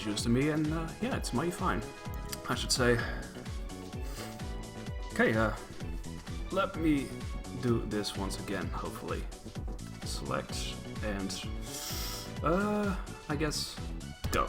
juice to me, and yeah, it's mighty fine, I should say. Okay, let me do this once again, hopefully. Select, and I guess go.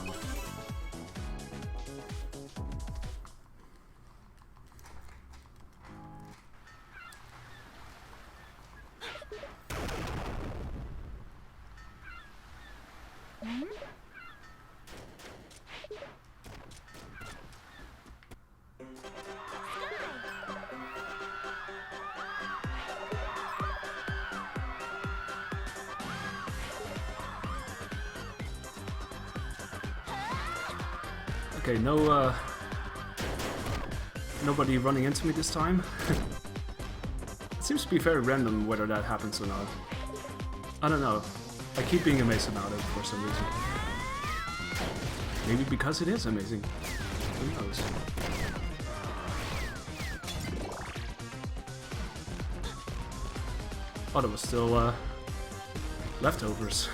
Okay, no, nobody running into me this time. It seems to be very random whether that happens or not. I don't know. I keep being amazed about it for some reason. Maybe because it is amazing. Who knows? Oh, there was still leftovers.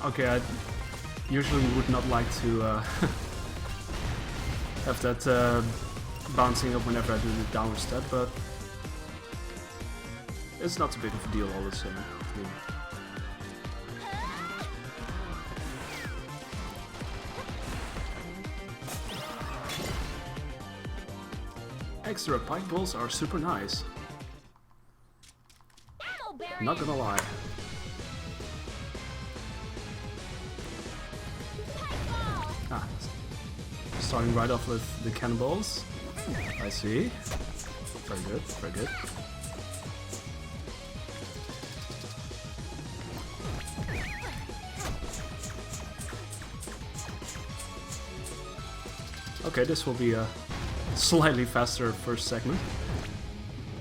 Okay, I usually would not like to have that bouncing up whenever I do the downward step, but it's not too big of a deal all the same. Yeah. Extra pike balls are super nice. Not gonna lie. Starting right off with the cannonballs. I see. Very good, very good. Okay, this will be a slightly faster first segment.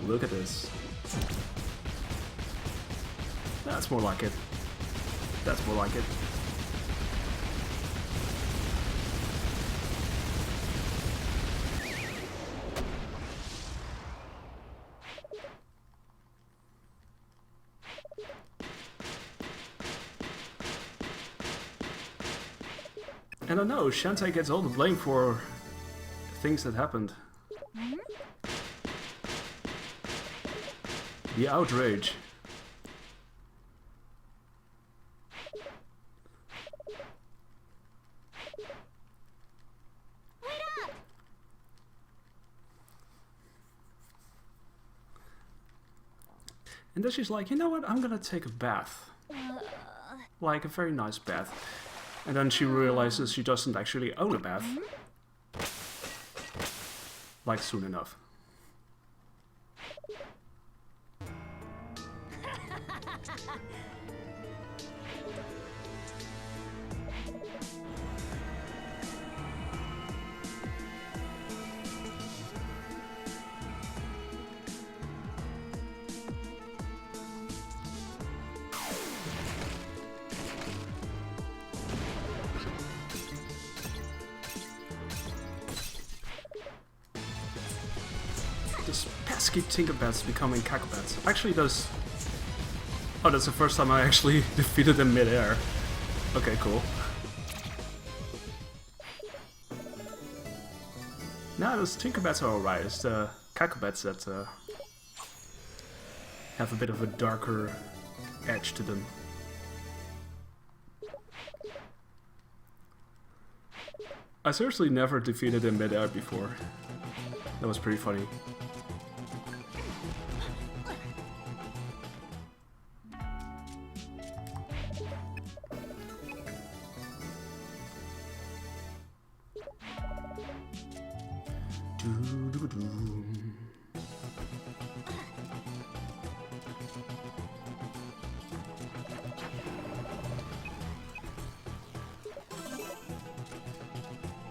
Look at this. That's more like it. That's more like it. And I know, Shantae gets all the blame for things that happened. The outrage. And then she's like, you know what, I'm gonna take a bath. Like a very nice bath. And then she realizes she doesn't actually own a bath. Like soon enough. This pesky Tinkerbats becoming Cacobats. Actually, those... Oh, that's the first time I actually defeated them mid-air. Okay, cool. Nah, those Tinkerbats are alright. It's the Cacobats that have a bit of a darker edge to them. I seriously never defeated them mid-air before. That was pretty funny.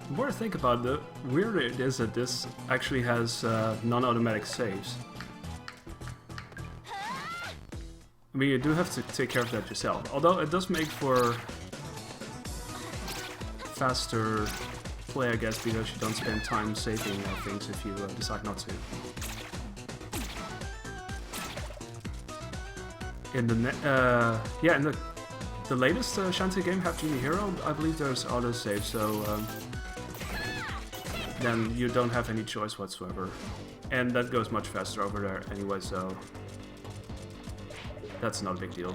The more I think about it, the weirder it is that this actually has non-automatic saves. I mean, you do have to take care of that yourself. Although it does make for faster play, I guess, because you don't spend time saving things if you decide not to. In the in the latest Shantae game, Have Genie Hero, I believe there's autosave, so then you don't have any choice whatsoever. And that goes much faster over there anyway, so that's not a big deal.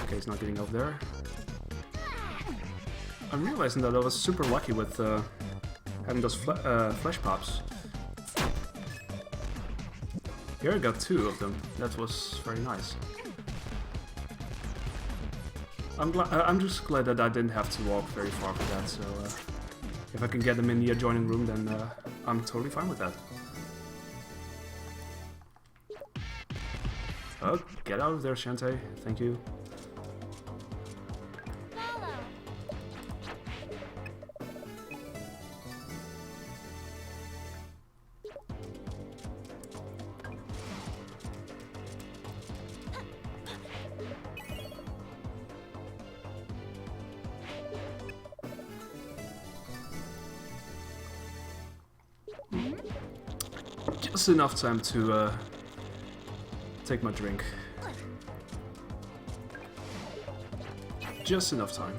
Okay, he's not getting over there. I'm realizing that I was super lucky with having those flash pops. Here I got 2 of them. That was very nice. I'm just glad that I didn't have to walk very far for that, so if I can get them in the adjoining room, then I'm totally fine with that. Oh, get out of there, Shantae. Thank you. Just enough time to take my drink. Just enough time.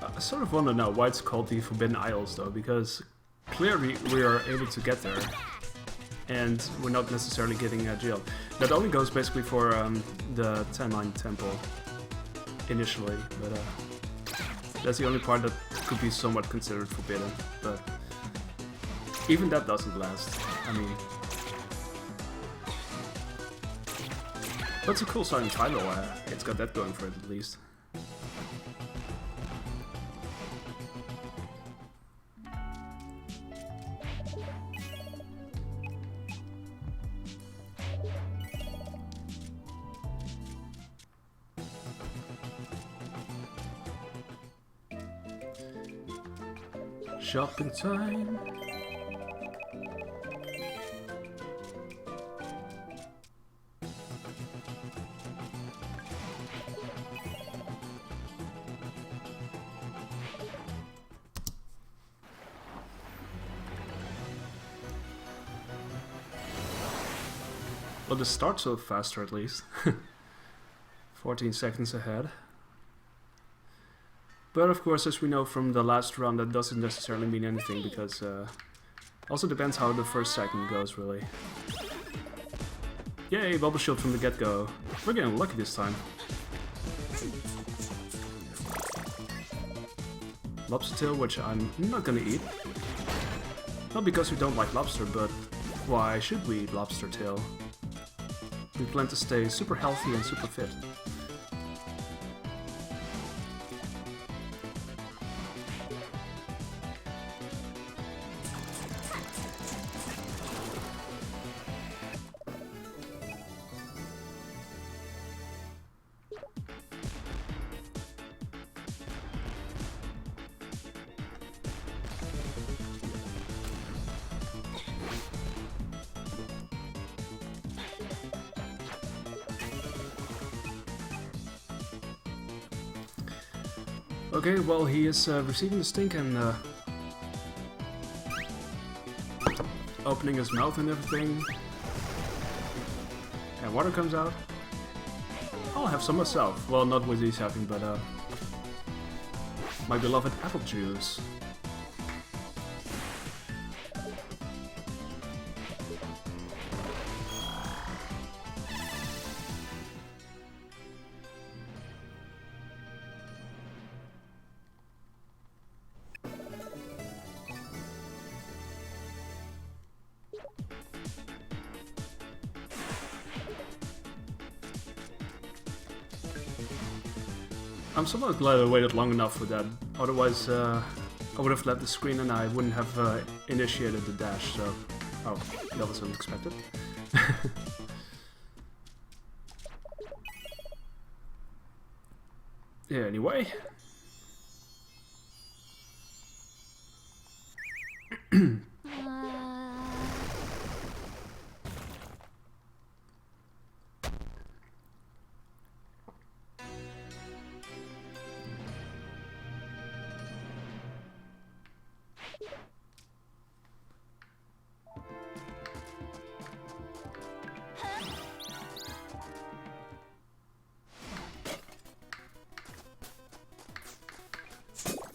I sort of want to know why it's called the Forbidden Isles, though, because clearly we are able to get there, and we're not necessarily getting jailed. That only goes basically for the 10-line temple initially, but that's the only part that could be somewhat considered forbidden. But even that doesn't last. I mean, that's a cool sounding title. It's got that going for it at least. Shopping time. Well, this starts so faster at least. 14 seconds ahead. But of course, as we know from the last round, that doesn't necessarily mean anything, because also depends how the first second goes, really. Yay, bubble shield from the get-go. We're getting lucky this time. Lobster tail, which I'm not gonna eat. Not because we don't like lobster, but why should we eat lobster tail? We plan to stay super healthy and super fit. Okay, well, he is receiving the stink and opening his mouth and everything. And water comes out. I'll have some myself. Well, not what he's having, but my beloved apple juice. I'm somewhat glad I waited long enough for that. Otherwise, I would have left the screen and I wouldn't have initiated the dash, so... Oh, that was unexpected. Yeah, anyway.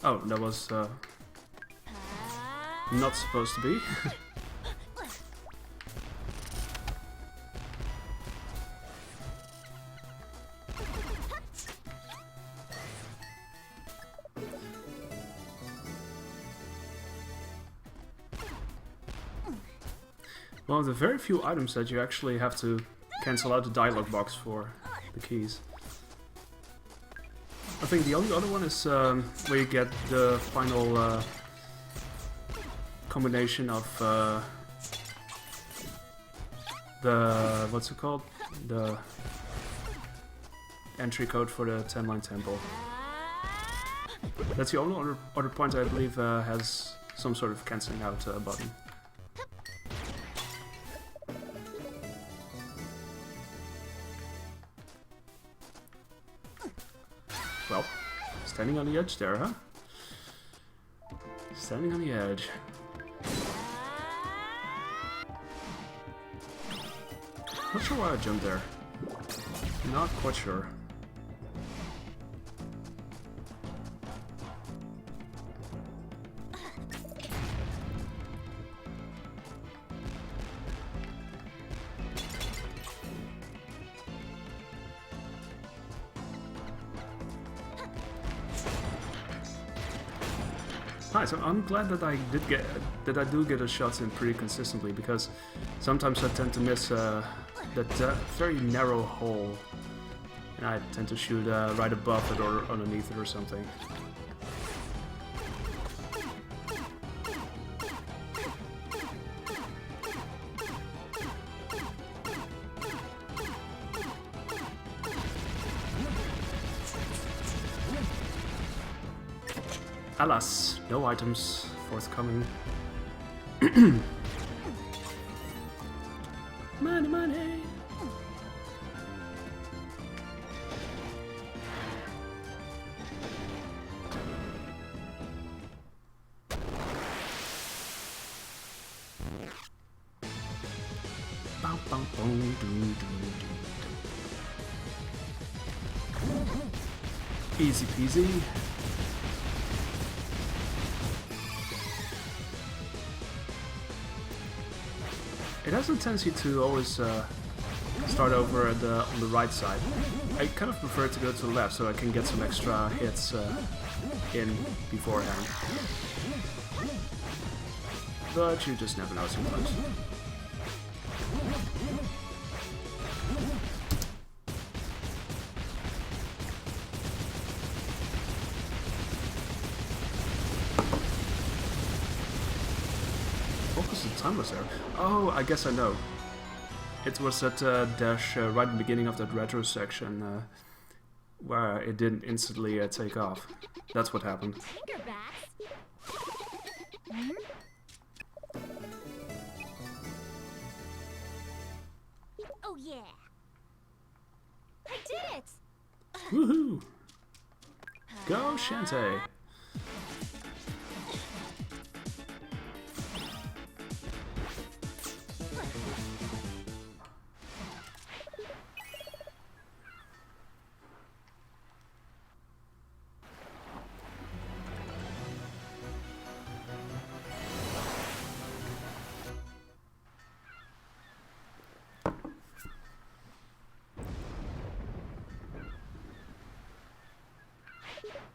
Oh, that was not supposed to be. One of the very few items that you actually have to cancel out the dialogue box for the keys. I think the only other one is where you get the final combination of the... what's it called? The entry code for the 10-line temple. That's the only other point I believe has some sort of cancelling out button. Well, standing on the edge there, huh? Standing on the edge. Not sure why I jumped there. Not quite sure. Nice. I'm glad that I do get a shots in pretty consistently, because sometimes I tend to miss that very narrow hole, and I tend to shoot right above it or underneath it or something. Alas, no items forthcoming. Money, money! Bow, bow, bow, doo, doo, doo. Easy peasy. It has a tendency to always start over on the right side. I kind of prefer to go to the left so I can get some extra hits in beforehand. But you just never know sometimes. What was the time was there? Oh, I guess I know. It was that dash right in the beginning of that retro section where it didn't instantly take off. That's what happened. Oh yeah! I did it! Woohoo! Go Shantae!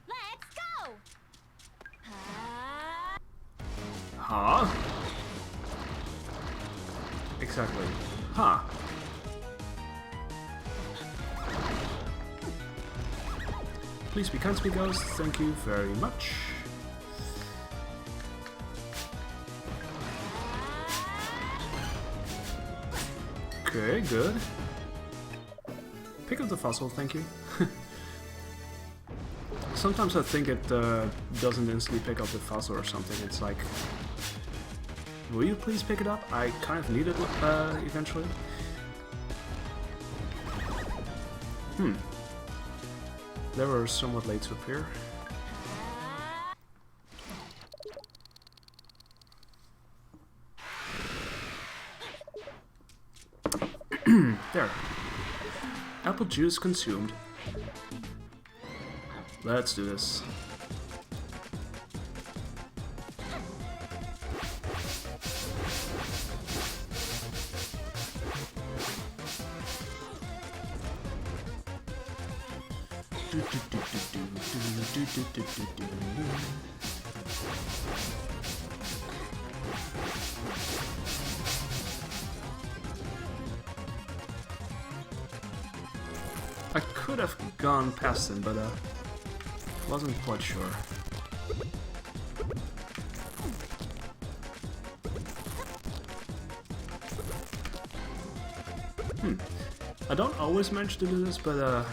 Let's go! Huh? Exactly. Huh. Please be kind to me, ghost. Thank you very much. Okay, good. Pick up the fossil, thank you. Sometimes I think it doesn't instantly pick up the fossil or something. It's like, will you please pick it up? I kind of need it eventually. They were somewhat late to appear. There. Apple juice consumed. Let's do this. I could have gone past him, but wasn't quite sure. I don't always manage to do this, but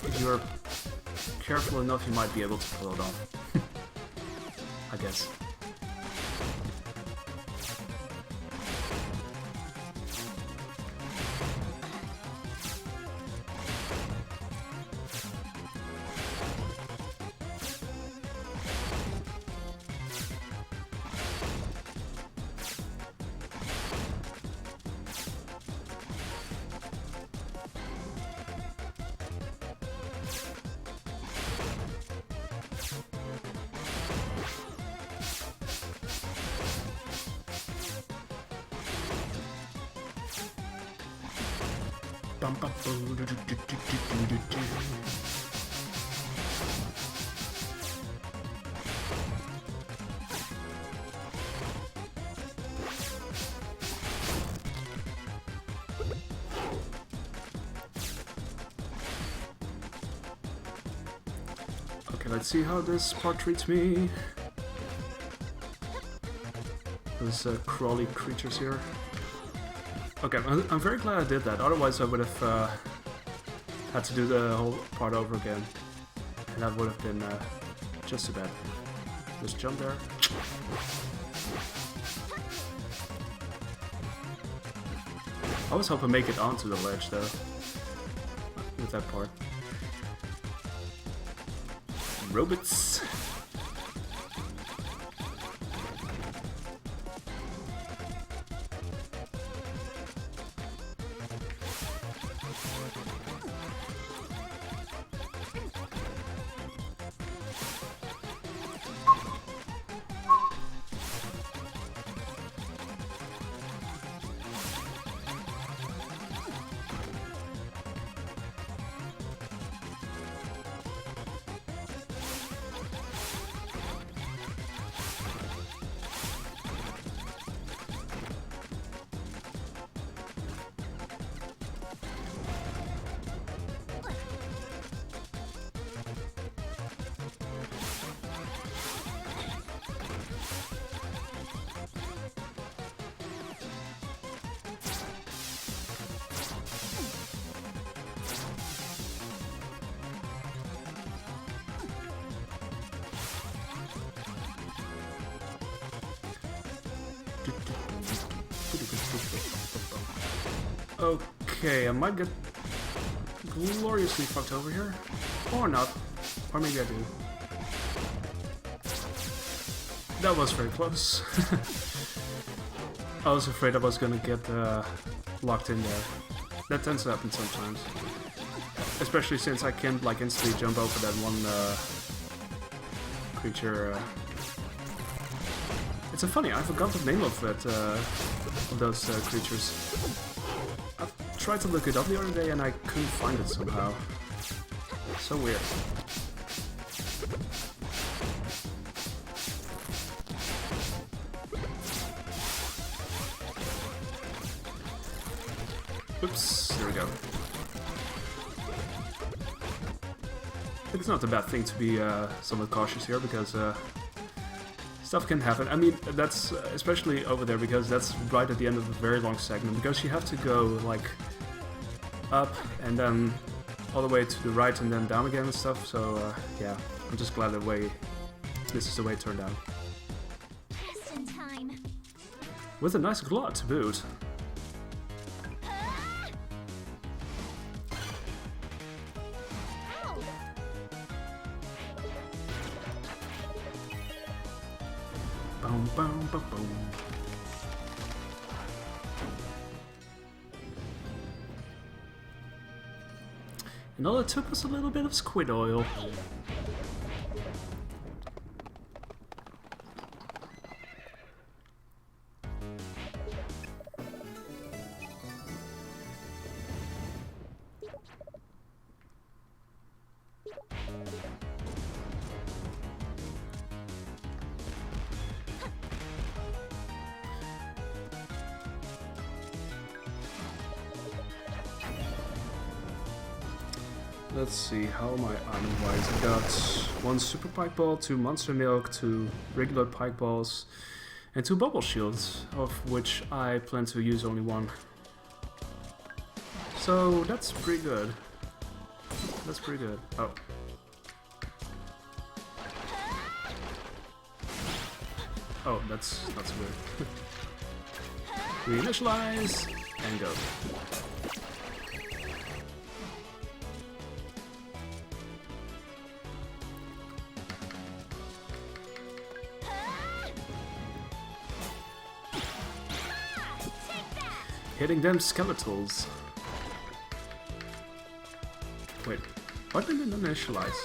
if you're careful enough, you might be able to pull it off. I guess. Okay, let's see how this part treats me. Those crawly creatures here. Okay, I'm very glad I did that, otherwise I would have had to do the whole part over again. And that would have been just too bad. Just jump there. I was hoping to make it onto the ledge though, with that part. Robots. Okay, I might get gloriously fucked over here. Or not. Or maybe I do. That was very close. I was afraid I was gonna get locked in there. That tends to happen sometimes. Especially since I can't like instantly jump over that one creature. It's so funny, I forgot the name of it, of those creatures. I tried to look it up the other day and I couldn't find it somehow. So weird. Oops, there we go. it's not a bad thing to be somewhat cautious here, because stuff can happen. I mean, that's especially over there, because that's right at the end of a very long segment, because you have to go like up and then all the way to the right and then down again and stuff. So yeah, I'm just glad this is the way it turned out. Just in time. With a nice glut to boot. Ow. Boom, boom, boom, boom. And all it took was a little bit of squid oil. Let's see, how am I item-wise? I got 1 super pike ball, 2 monster milk, 2 regular pike balls, and 2 bubble shields, of which I plan to use only 1. So that's pretty good. That's pretty good. Oh. Oh, that's weird. Reinitialize and go. Hitting them skeletals. Wait, why didn't it initialize?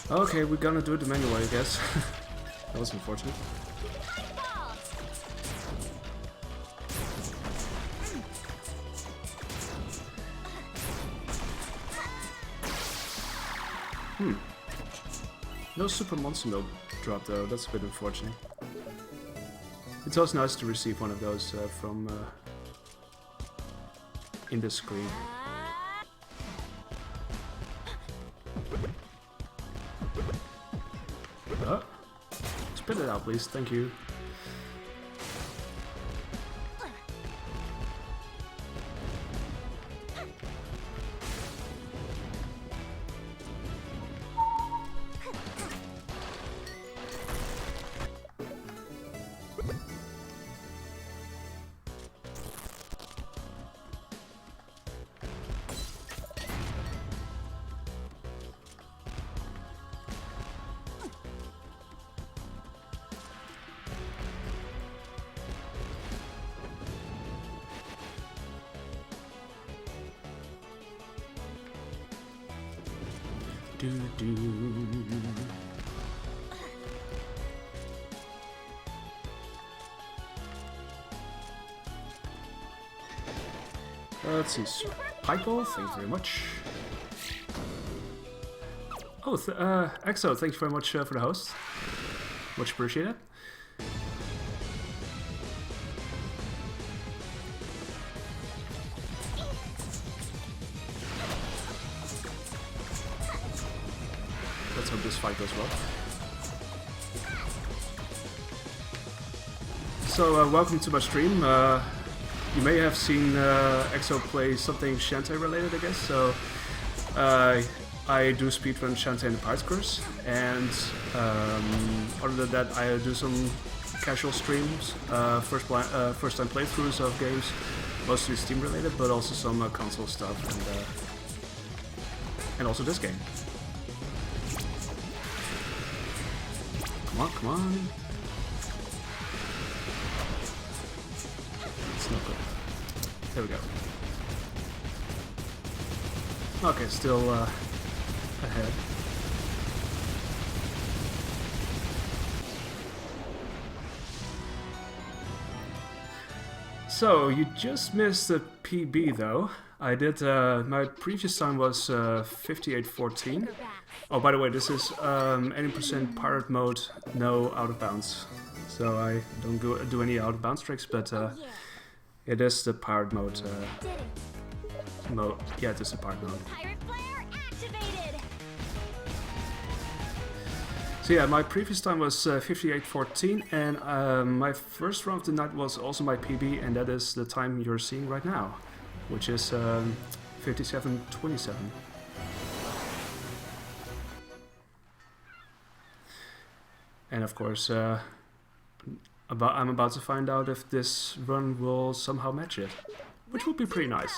Okay, we're gonna do it the manual way, I guess. That was unfortunate. No super monster milk drop though, that's a bit unfortunate. It's also nice to receive one of those from in the screen. Spit it out, please. Thank you. Let's see, pike ball, thank you very much. Oh, Exo, thank you very much for the host. Much appreciated. Let's hope this fight goes well. So, welcome to my stream. You may have seen Exo play something Shantae related, I guess. So, I do speedrun Shantae and the Pirate Curse, and other than that, I do some casual streams, first time playthroughs of games, mostly Steam related, but also some console stuff, and also this game. Come on, come on. It's not good. There we go. Okay, still ahead. So, you just missed the PB though. I did, my previous time was 58:14. Oh, by the way, this is 80% pirate mode, no out of bounds. So I don't do any out of bounds tricks, but it is the pirate mode. mode. Yeah, this is part mode. Pirate flare activated. So yeah, my previous time was 58:14, and my first run of the night was also my PB, and that is the time you're seeing right now, which is 57:27. And of course, I'm about to find out if this run will somehow match it, which would be pretty nice.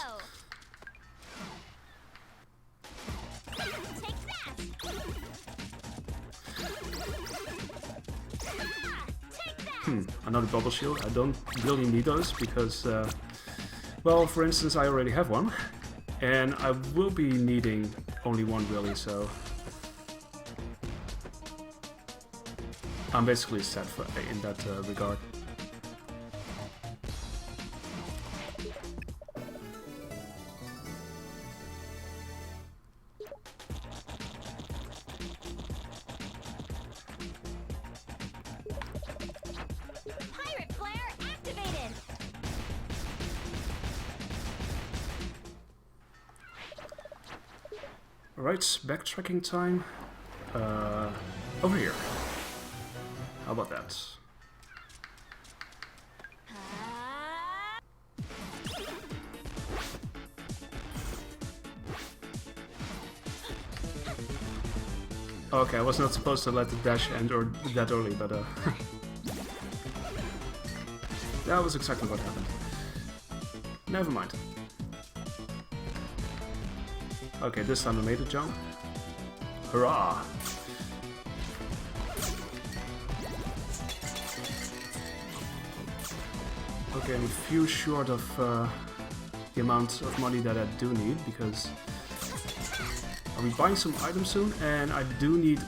Another bubble shield. I don't really need those because, well, for instance, I already have one, and I will be needing only one really, so I'm basically set for, in that regard. Pirate flare activated. Alright, backtracking time. Over here. How about that? Okay, I was not supposed to let the dash end or that early, but that was exactly what happened. Never mind. Okay, this time I made a jump. Hurrah! Okay, I'm a few short of the amount of money that I do need, because I'll be buying some items soon, and I do need,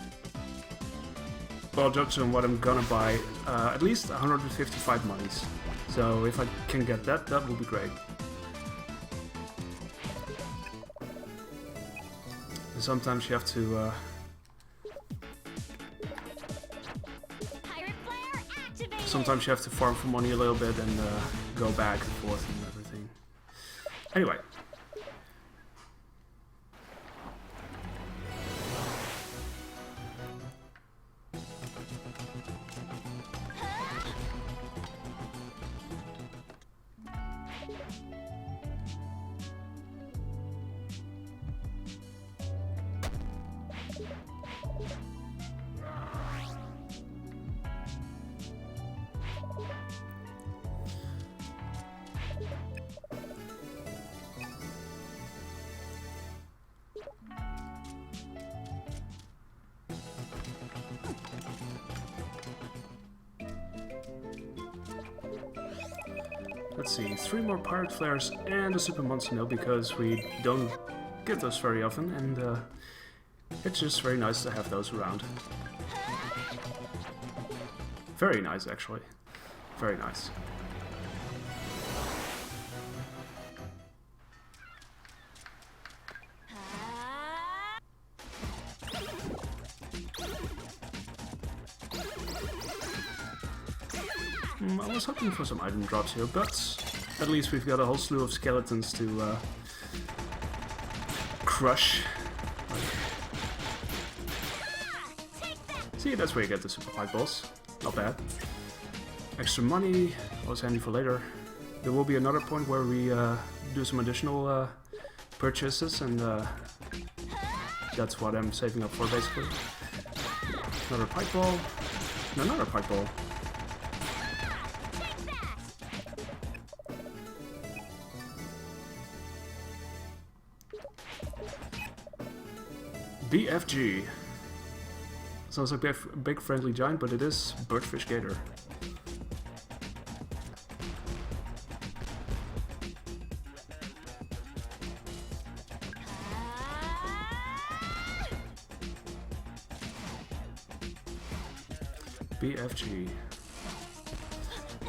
well, judging on what I'm gonna buy, at least 155 monies. So if I can get that, that would be great. And sometimes you have to sometimes you have to farm for money a little bit and go back and forth and everything. Anyway. Let's see, 3 more pirate flares and a super monster mill, because we don't get those very often, and it's just very nice to have those around. Very nice, actually. Very nice. I was hoping for some item drops here, but at least we've got a whole slew of skeletons to crush. See, that's where you get the super fight boss. Not bad. Extra money, always handy for later. There will be another point where we do some additional purchases, and that's what I'm saving up for, basically. Another pipe ball. And another pipe ball. BFG. Sounds like a big friendly giant, but it is Birdfish Gator. BFG.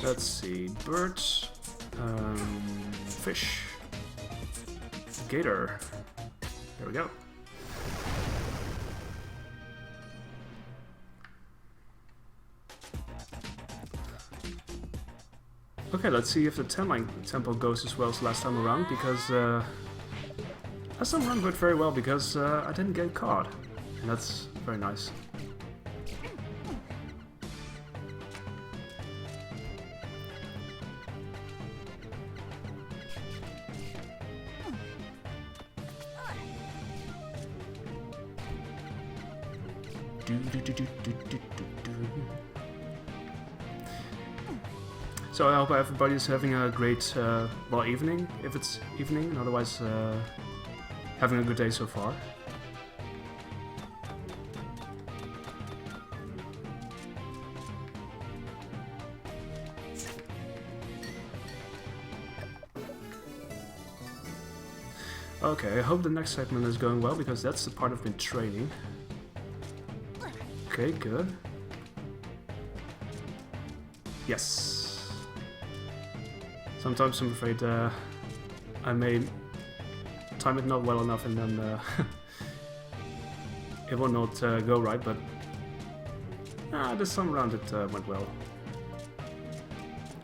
Let's see. Bird. Fish. Gator. There we go. Okay, let's see if the 10 line tempo goes as well as last time around, because Last time around went very well because I didn't get caught, and that's very nice. So I hope everybody's having a great, well, evening, if it's evening, and otherwise having a good day so far. Okay, I hope the next segment is going well, because that's the part I've been training. Okay, good. Yes. Sometimes I'm afraid I may time it not well enough and then it will not go right, but this time around it went well.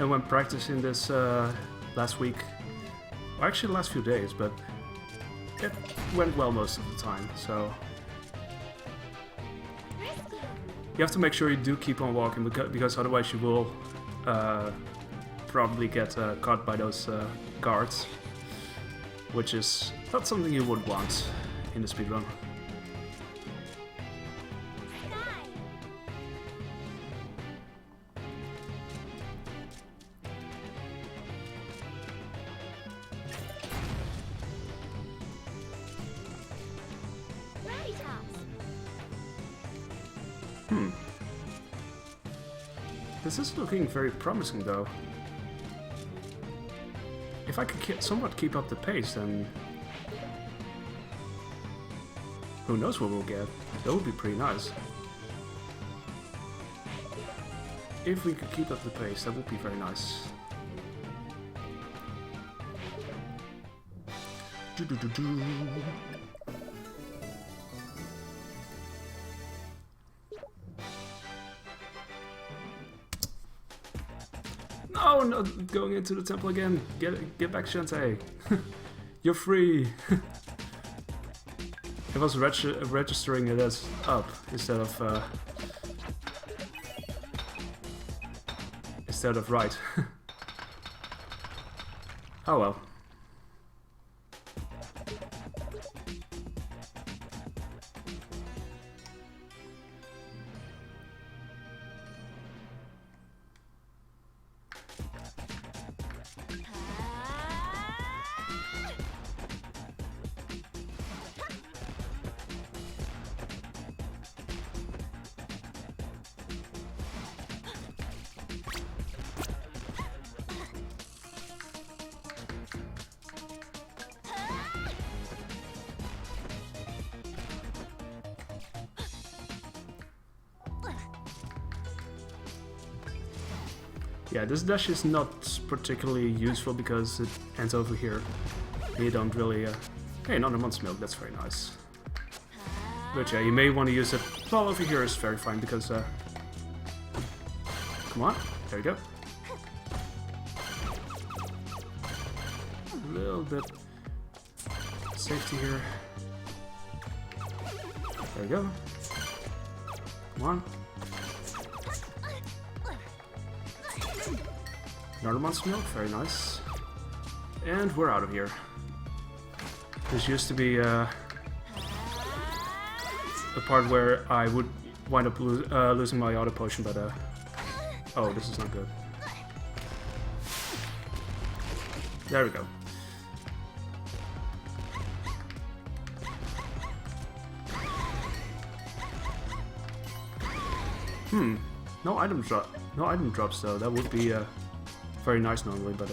And when practicing this last week, or actually the last few days, but it went well most of the time, so... You have to make sure you do keep on walking, because otherwise you will probably get caught by those guards, which is not something you would want in the speedrun. This is looking very promising, though. If I could somewhat keep up the pace, then... who knows what we'll get? That would be pretty nice. If we could keep up the pace, that would be very nice. Oh, no, going into the temple again. Get back, Shantae. You're free. It was registering it as up instead of right. Oh well. Yeah, this dash is not particularly useful because it ends over here. You don't really... Hey, another month's milk, that's very nice. But yeah, you may want to use it... Well, over here is very fine because... Come on, there you go. A little bit... safety here. There you go. Come on. Another month's milk, very nice. And we're out of here. This used to be a part where I would wind up losing my auto potion, but oh, this is not good. There we go. No item drops though. That would be very nice normally, but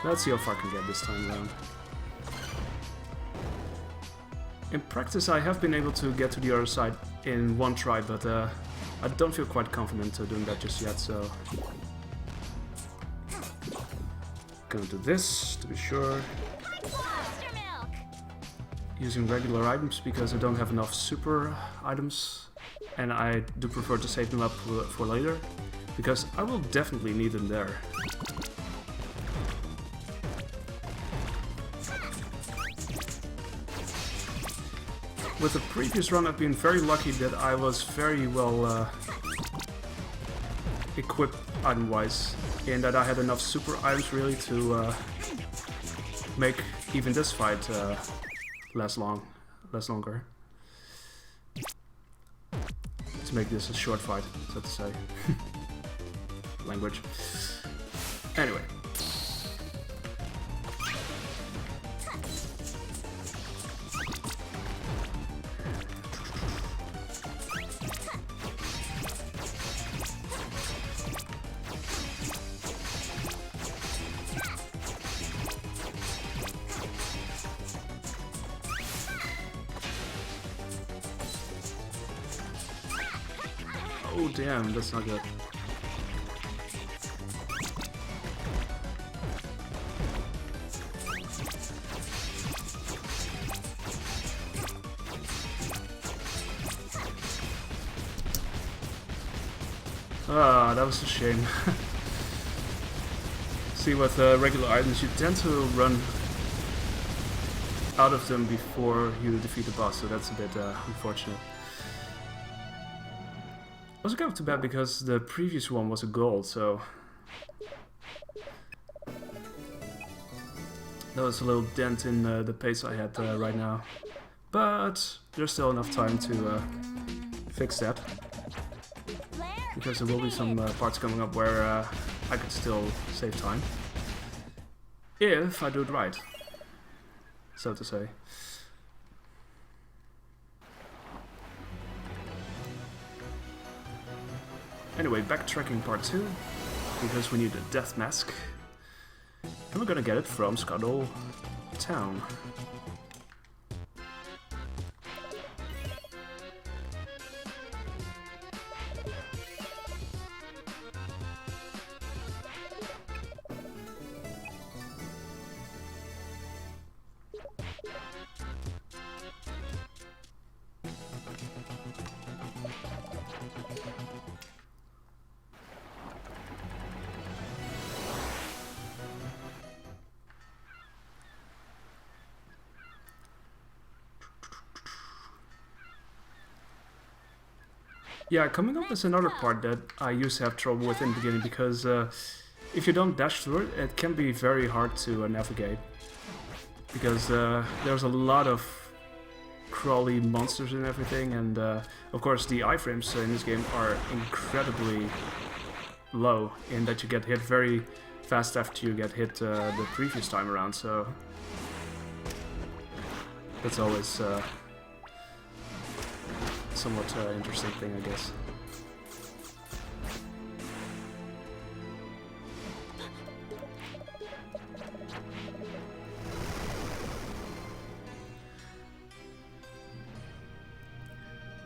let's see how far I can get this time around. In practice, I have been able to get to the other side in one try, but I don't feel quite confident doing that just yet, so... Gonna do this, to be sure. Using regular items because I don't have enough super items. And I do prefer to save them up for later, because I will definitely need them there. with the previous run, I've been very lucky that I was very well equipped item-wise, and that I had enough super items really to make even this fight last longer. To make this a short fight, so to say. Language. Anyway. Oh damn, that's not good. Ah, that was a shame. See, with regular items, you tend to run out of them before you defeat the boss, so that's a bit unfortunate. Also kind of too bad because the previous one was a gold, so that was a little dent in the pace I had right now. But there's still enough time to fix that, because there will be some parts coming up where I could still save time if I do it right, so to say. Anyway, backtracking part 2, because we need a death mask, and we're gonna get it from Scuttle Town. Yeah, coming up is another part that I used to have trouble with in the beginning, because if you don't dash through it, it can be very hard to navigate. Because there's a lot of crawly monsters and everything, and of course the iframes in this game are incredibly low, in that you get hit very fast after you get hit the previous time around, so that's always somewhat interesting thing, I guess.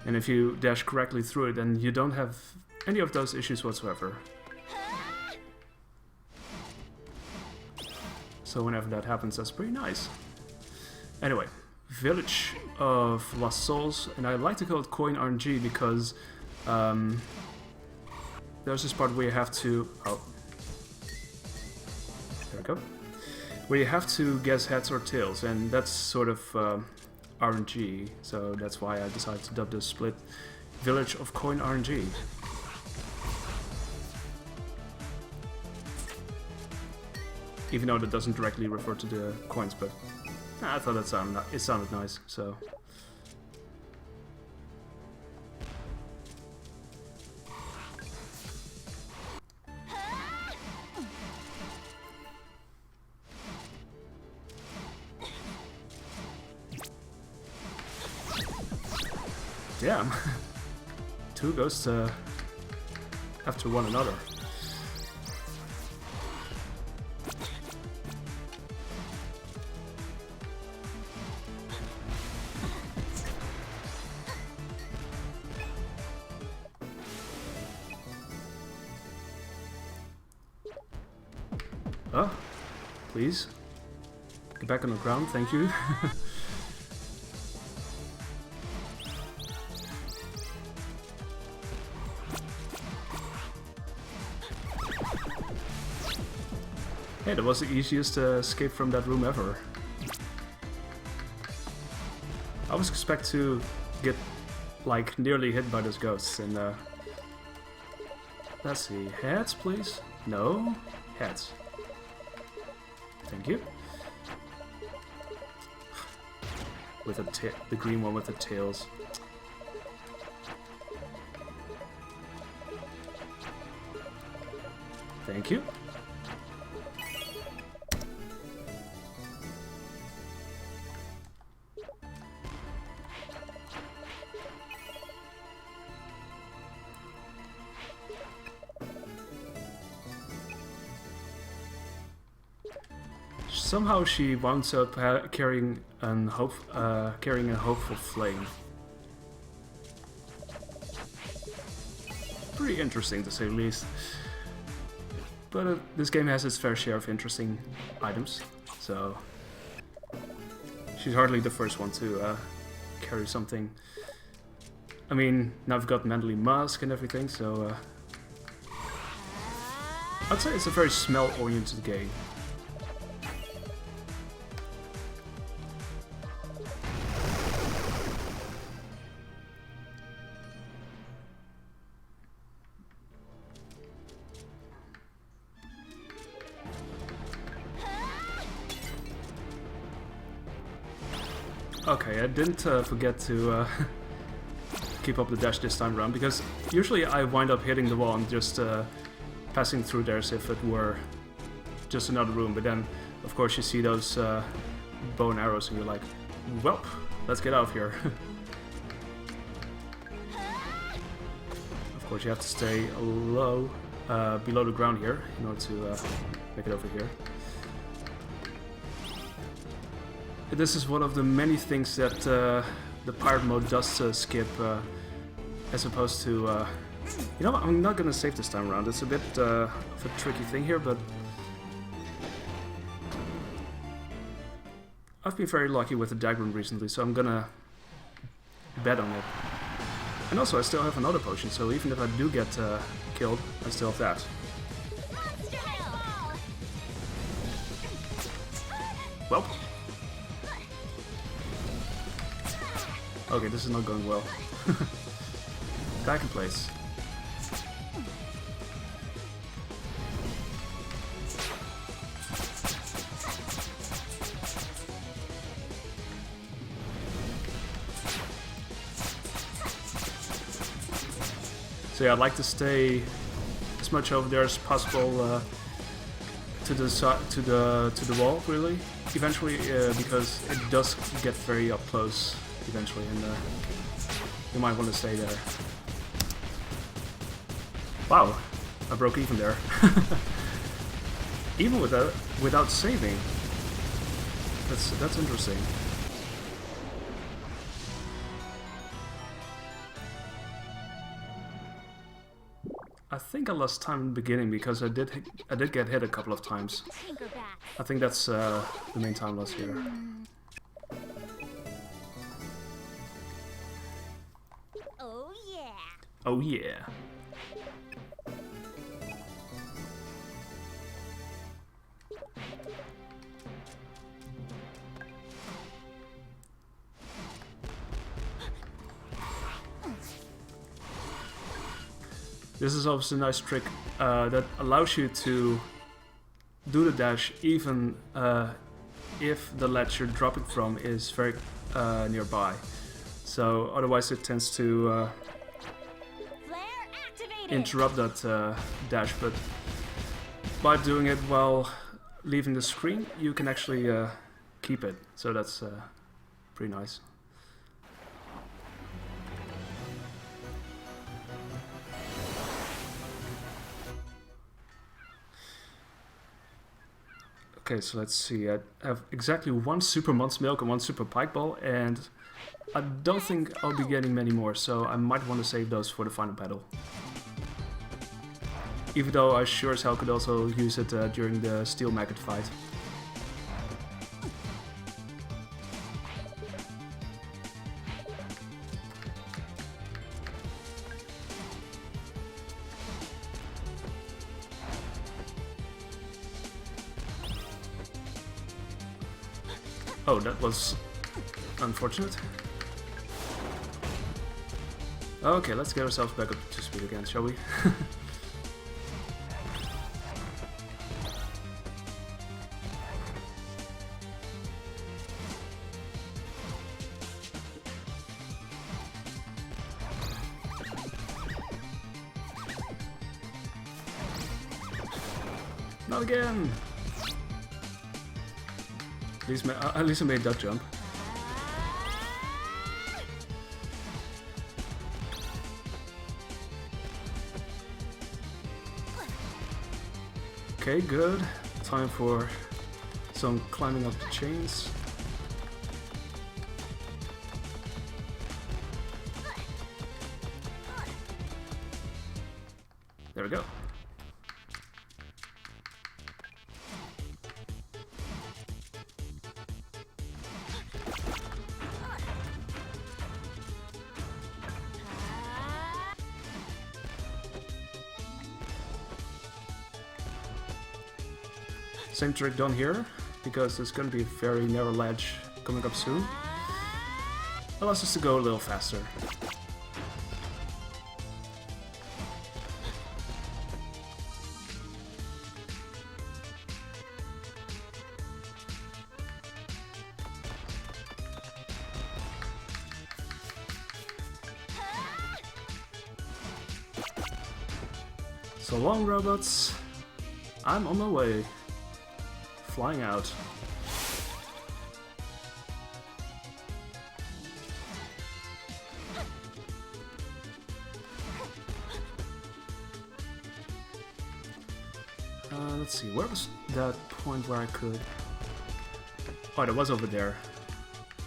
And if you dash correctly through it, then you don't have any of those issues whatsoever. So whenever that happens, that's pretty nice. Anyway, Village of Lost Souls, and I like to call it Coin RNG because there's this part where you have to... oh. There we go. Where you have to guess heads or tails, and that's sort of RNG, so that's why I decided to dub this split Village of Coin RNG. Even though that doesn't directly refer to the coins, but I thought it sounded nice, so... Damn! Two ghosts after one another. Oh, please. Get back on the ground, thank you. Hey, that was the easiest escape from that room ever. I always expect to get like nearly hit by those ghosts, and let's see, heads please? No? Heads. Thank you. With the green one with the tails. Thank you. Somehow she winds up carrying a hopeful flame. Pretty interesting to say the least. But this game has its fair share of interesting items, so she's hardly the first one to carry something. I mean, now I've got Mentally Musk and everything, so I'd say it's a very smell-oriented game. Okay, I didn't forget to keep up the dash this time around, because usually I wind up hitting the wall and just passing through there as if it were just another room, but then of course you see those bow and arrows and you're like, well, let's get out of here. Of course you have to stay low, below the ground here in order to make it over here. This is one of the many things that the pirate mode does skip, as opposed to... you know what, I'm not gonna save this time around. It's a bit of a tricky thing here, but... I've been very lucky with the Dagron recently, so I'm gonna bet on it. And also I still have another potion, so even if I do get killed, I still have that. Well... Okay, this is not going well. Back in place. So yeah, I'd like to stay as much over there as possible to the wall, really. Eventually, because it does get very up close. Eventually, and you might want to stay there. Wow, I broke even there. Even without saving. That's interesting. I think I lost time in the beginning because I did get hit a couple of times. I think that's the main time loss here. Oh yeah. This is also a nice trick that allows you to do the dash even if the ledge you're dropping from is very nearby. So otherwise it tends to interrupt that dash, but by doing it while leaving the screen, you can actually keep it. So that's pretty nice. Okay, so let's see. I have exactly one Super Month's Milk and one Super Pike Ball, and I don't think I'll be getting many more, so I might want to save those for the final battle. Even though I sure as hell could also use it during the Steel Maggot fight. Oh, that was unfortunate. Okay, let's get ourselves back up to speed again, shall we? Not again! At least I made that jump. Okay, good. Time for some climbing up the chains. There we go. Same trick done here, because there's going to be a very narrow ledge coming up soon. Allows us to go a little faster. So long, robots. I'm on my way. Flying out. Let's see, where was that point where I could... Oh, that was over there.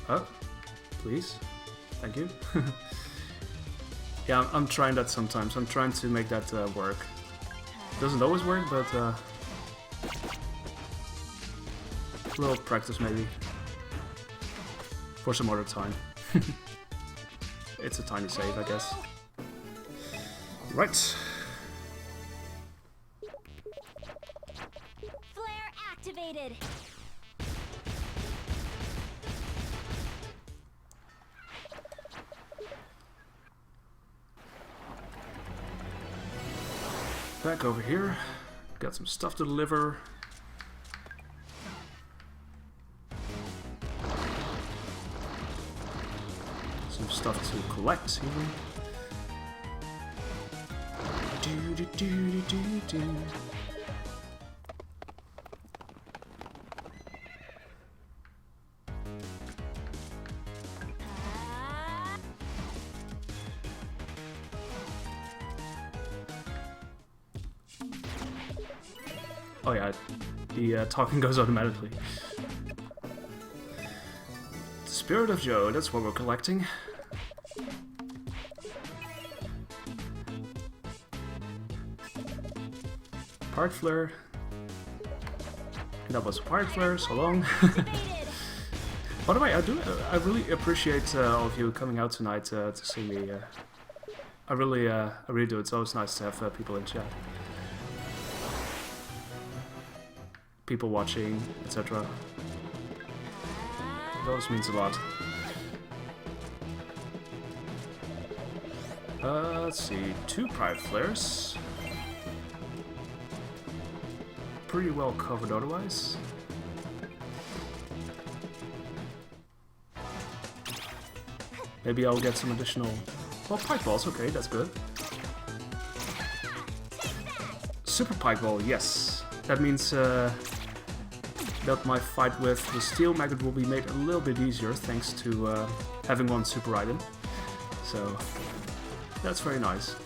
Oh, please. Thank you. Yeah, I'm trying that sometimes. I'm trying to make that work. Doesn't always work, but a little practice maybe. For some other time. It's a tiny save, I guess. Right. Flare activated. Back over here. Got some stuff to deliver. Some stuff to collect even. Do do do do do. Oh yeah, the talking goes automatically. The Spirit of Joe, that's what we're collecting. Park Flare. That was a Park Flare, so long. By the way, I really appreciate all of you coming out tonight to see me. I really do. It's always nice to have people in chat. People watching, etc. It always means a lot. Let's see, 2 private flares. Pretty well covered otherwise. Maybe I'll get some additional... Well, pike balls, okay, that's good. Super pike ball, yes. That means that my fight with the steel magnet will be made a little bit easier thanks to having one super item. So, that's very nice.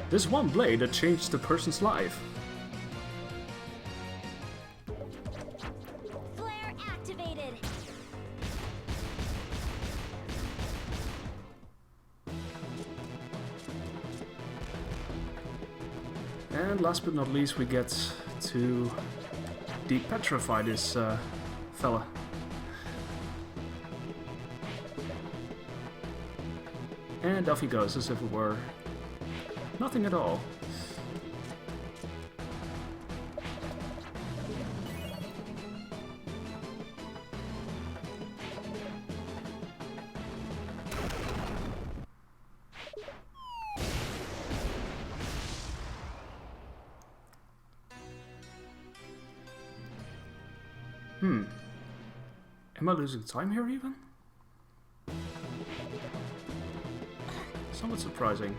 This one blade that changed the person's life. Flare activated. And last but not least, we get to depetrify this fella. And off he goes, as if it were nothing at all. Am I losing time here even? Somewhat surprising.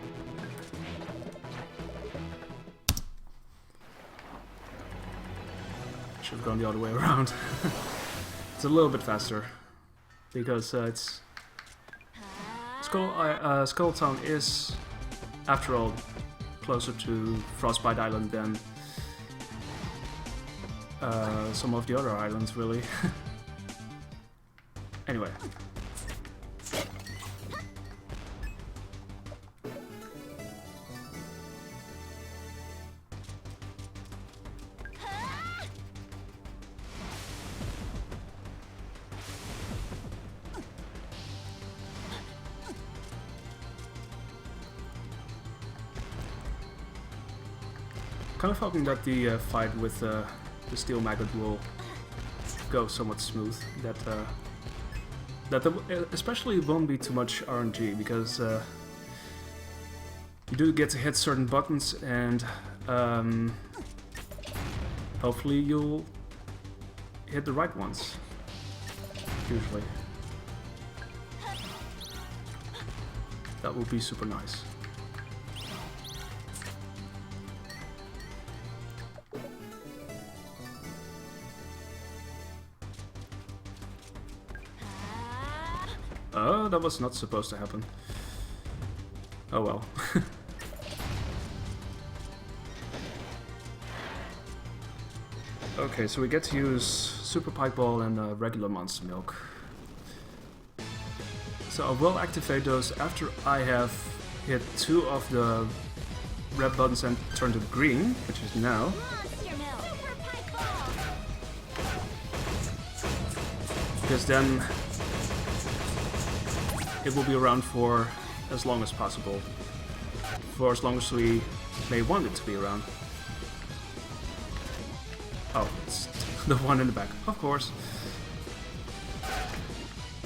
Should have gone the other way around. It's a little bit faster because it's Skull Town is, after all, closer to Frostbite Island than some of the other islands, really. Anyway. Kind of hoping that the fight with the Steel Maggot will go somewhat smooth. That there especially won't be too much RNG, because you do get to hit certain buttons, and hopefully you'll hit the right ones, usually. That would be super nice. Oh, that was not supposed to happen. Oh well. Okay, so we get to use Super Pike Ball and regular Monster Milk. So I will activate those after I have hit 2 of the red buttons and turned it green, which is now. Because then it will be around for as long as possible. For as long as we may want it to be around. Oh, it's the one in the back, of course.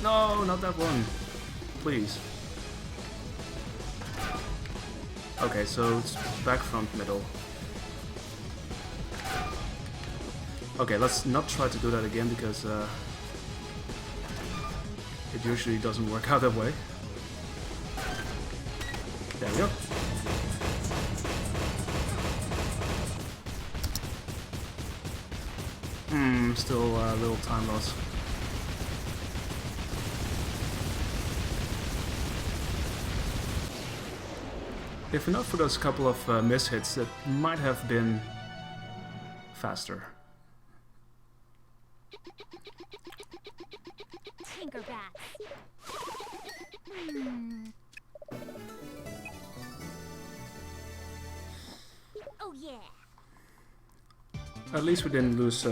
No, not that one. Please. Okay, so it's back, front, middle. Okay, let's not try to do that again, because it usually doesn't work out that way. There we go. Still a little time loss. If not for those couple of mishits, that might have been faster. Oh yeah. At least we didn't lose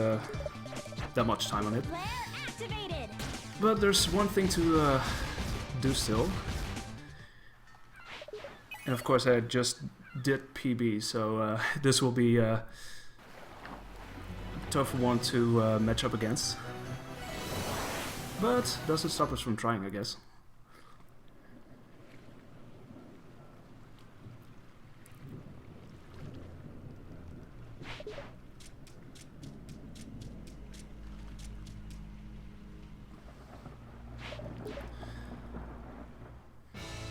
that much time on it. But there's one thing to do still. And of course I just did PB, so this will be a tough one to match up against. But doesn't stop us from trying, I guess.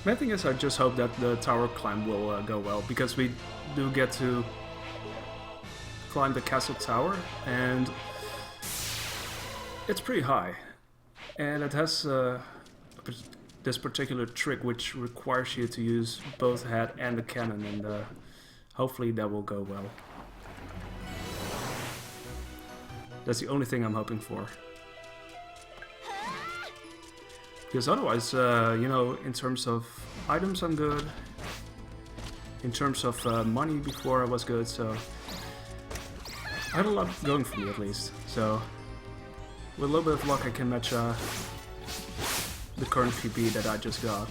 Main thing is, I just hope that the tower climb will go well, because we do get to climb the castle tower, and it's pretty high. And it has this particular trick which requires you to use both head and the cannon, and hopefully that will go well. That's the only thing I'm hoping for. Because otherwise, you know, in terms of items I'm good. In terms of money before I was good, so I had a lot going for me at least. So with a little bit of luck I can match the current PB that I just got.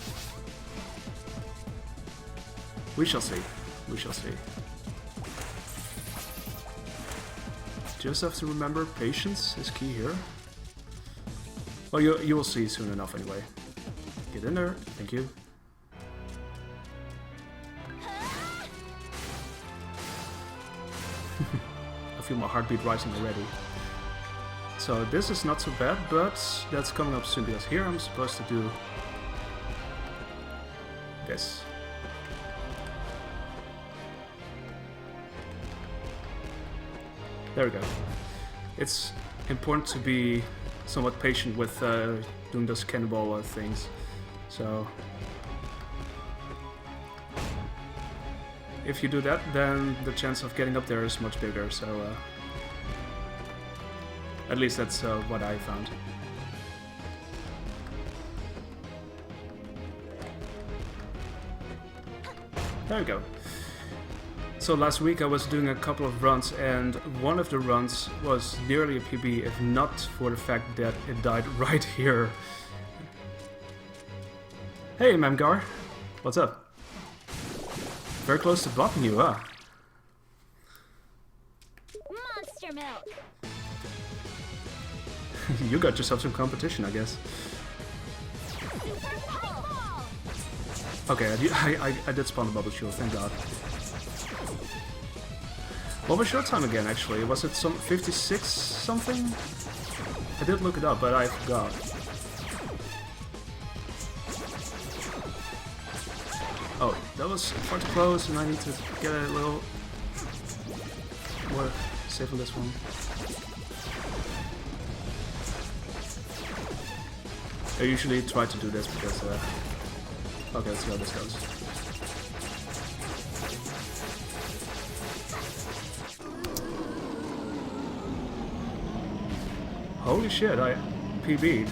We shall see. We shall see. Just have to remember, patience is key here. Well, you will see soon enough anyway. Get in there. Thank you. I feel my heartbeat rising already. So this is not so bad, but that's coming up soon because here I'm supposed to do this. There we go. It's important to be somewhat patient with doing those cannonball things. So if you do that, then the chance of getting up there is much bigger. So at least that's what I found. There we go. So last week I was doing a couple of runs, and one of the runs was nearly a PB, if not for the fact that it died right here. Hey Mamgar, what's up? Very close to blocking you, huh? Monster milk. You got yourself some competition, I guess. Okay, I did spawn the bubble shield, thank god. What was your time again, actually? Was it some 56 something? I did look it up, but I forgot. Oh, that was far too close, and I need to get a little more safe on this one. I usually try to do this because... okay, let's see how this goes. Holy shit, I PB'd.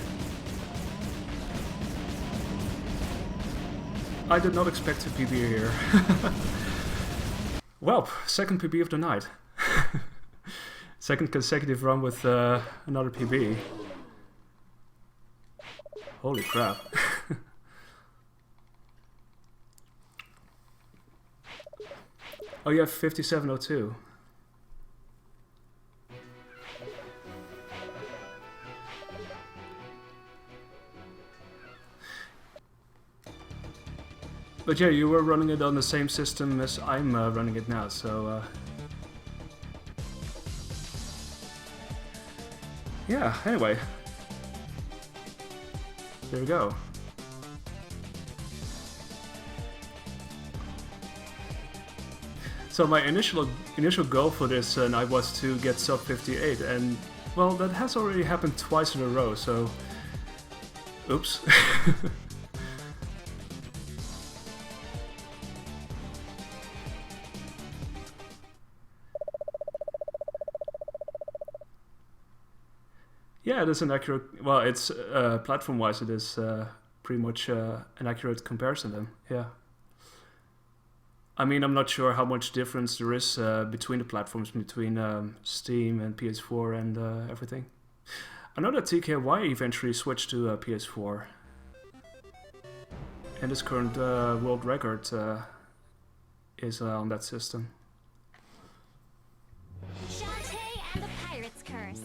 I did not expect to PB here. Well, second PB of the night. Second consecutive run with another PB. Holy crap. Oh, you have 5702. But yeah, you were running it on the same system as I'm running it now, so... yeah, anyway. There we go. So my initial goal for this night was to get sub 58, and well, that has already happened twice in a row, so... oops. Yeah, it is an accurate... well, it's platform-wise, it is pretty much an accurate comparison then, yeah. I mean, I'm not sure how much difference there is between the platforms, between Steam and PS4 and everything. I know that TKY eventually switched to PS4. And his current world record is on that system. Shantae and the Pirate's Curse.